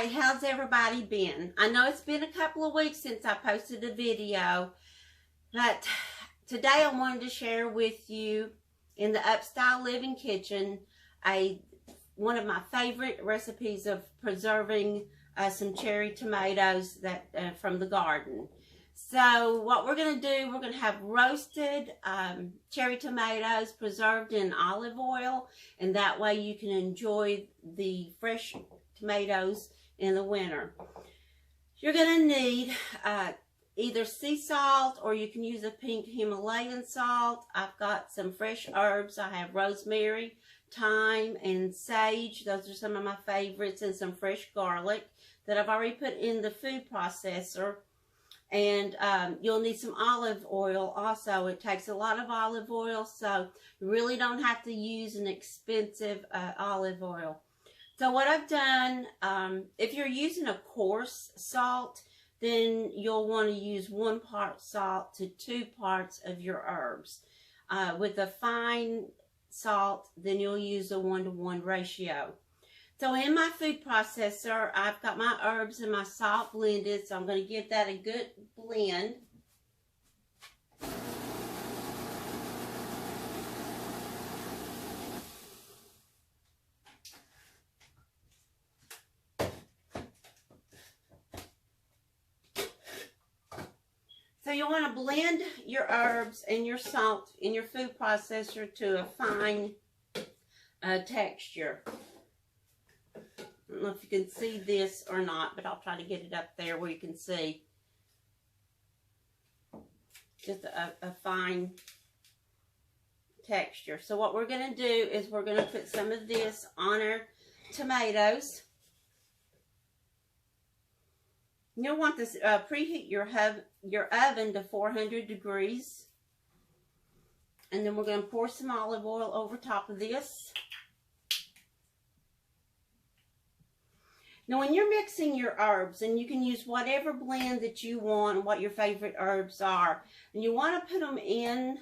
Alright, how's everybody been? I know it's been a couple of weeks since I posted a video, but today I wanted to share with you in the Upstyle Living Kitchen one of my favorite recipes of preserving some cherry tomatoes from the garden. So what we're going to do, we're going to have roasted cherry tomatoes preserved in olive oil, and that way you can enjoy the fresh tomatoes in the winter. You're going to need either sea salt, or you can use a pink Himalayan salt. I've got some fresh herbs. I have rosemary, thyme, and sage. Those are some of my favorites, and some fresh garlic that I've already put in the food processor. And you'll need some olive oil also. It takes a lot of olive oil, so you really don't have to use an expensive olive oil. So what I've done, if you're using a coarse salt, then you'll want to use 1 part salt to 2 parts of your herbs. With a fine salt, then you'll use a 1-to-1 ratio. So in my food processor, I've got my herbs and my salt blended, so I'm going to give that a good blend. So you want to blend your herbs and your salt in your food processor to a fine texture. I don't know if you can see this or not, but I'll try to get it up there where you can see. Just a fine texture. So what we're going to do is we're going to put some of this on our tomatoes. You'll want to preheat your oven to 400 degrees. And then we're going to pour some olive oil over top of this. Now when you're mixing your herbs, and you can use whatever blend that you want, what your favorite herbs are, and you want to put them in,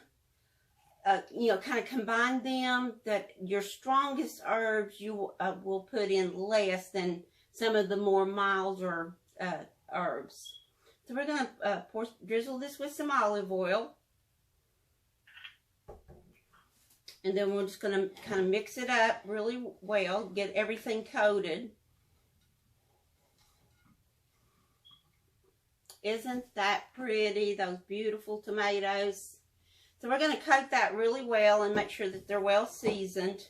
kind of combine them, that your strongest herbs you will put in less than some of the more milder herbs. So we're going to drizzle this with some olive oil. And then we're just going to kind of mix it up really well, get everything coated. Isn't that pretty, those beautiful tomatoes? So we're going to coat that really well and make sure that they're well seasoned.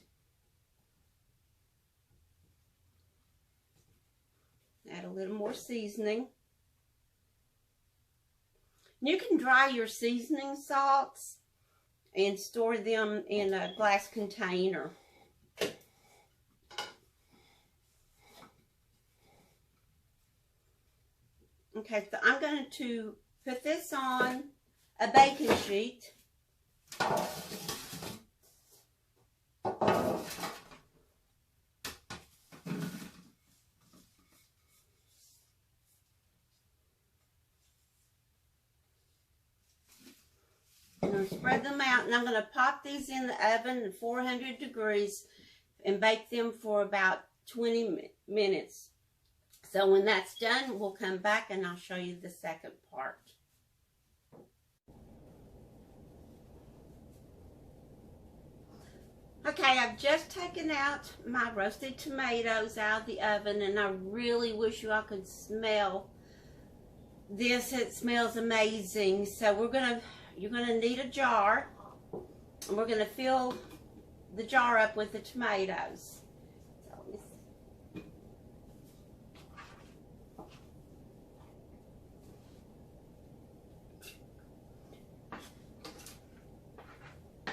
Add a little more seasoning. You can dry your seasoning salts and store them in a glass container. Okay, so I'm going to put this on a baking sheet. I'm going to spread them out, and I'm going to pop these in the oven at 400 degrees and bake them for about 20 minutes. So when that's done, we'll come back and I'll show you the second part. Okay, I've just taken out my roasted tomatoes out of the oven, and I really wish you all could smell this. It smells amazing. So you're gonna need a jar, and we're gonna fill the jar up with the tomatoes.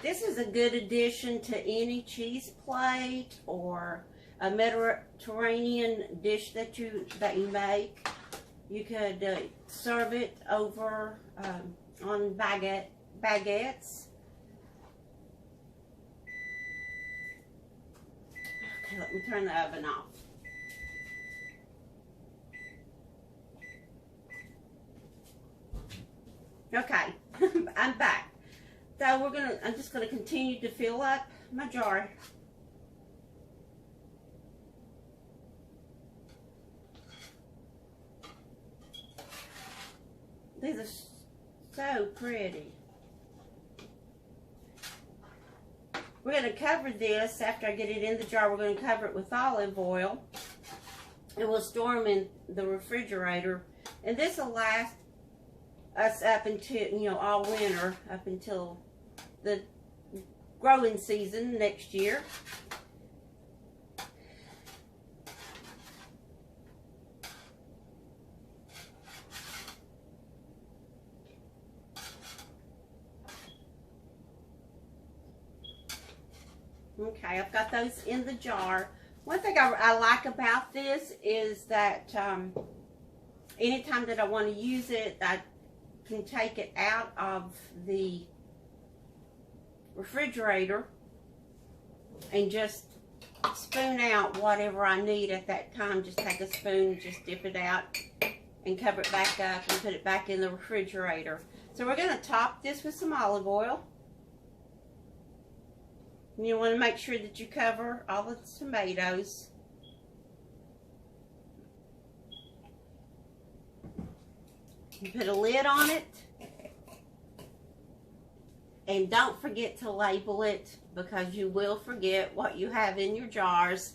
This is a good addition to any cheese plate or a Mediterranean dish that you make. You could serve it over on baguettes. Okay, let me turn the oven off. Okay, I'm back. So I'm just gonna continue to fill up my jar. These are so pretty. We're going to cover this after I get it in the jar. We're going to cover it with olive oil. And we'll store them in the refrigerator. And this will last us up until, you know, all winter, up until the growing season next year. Okay, I've got those in the jar. One thing I like about this is that anytime that I want to use it, I can take it out of the refrigerator and just spoon out whatever I need at that time. Just take a spoon, just dip it out and cover it back up and put it back in the refrigerator. So we're going to top this with some olive oil. And you want to make sure that you cover all the tomatoes. You put a lid on it. And don't forget to label it, because you will forget what you have in your jars.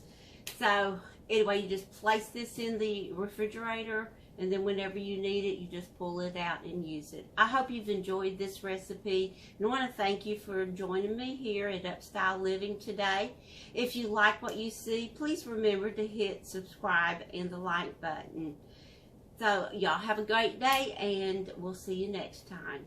So anyway, you just place this in the refrigerator, and then whenever you need it, you just pull it out and use it. I hope you've enjoyed this recipe, and I want to thank you for joining me here at Upstyle Living today. If you like what you see, please remember to hit subscribe and the like button. So y'all have a great day, and we'll see you next time.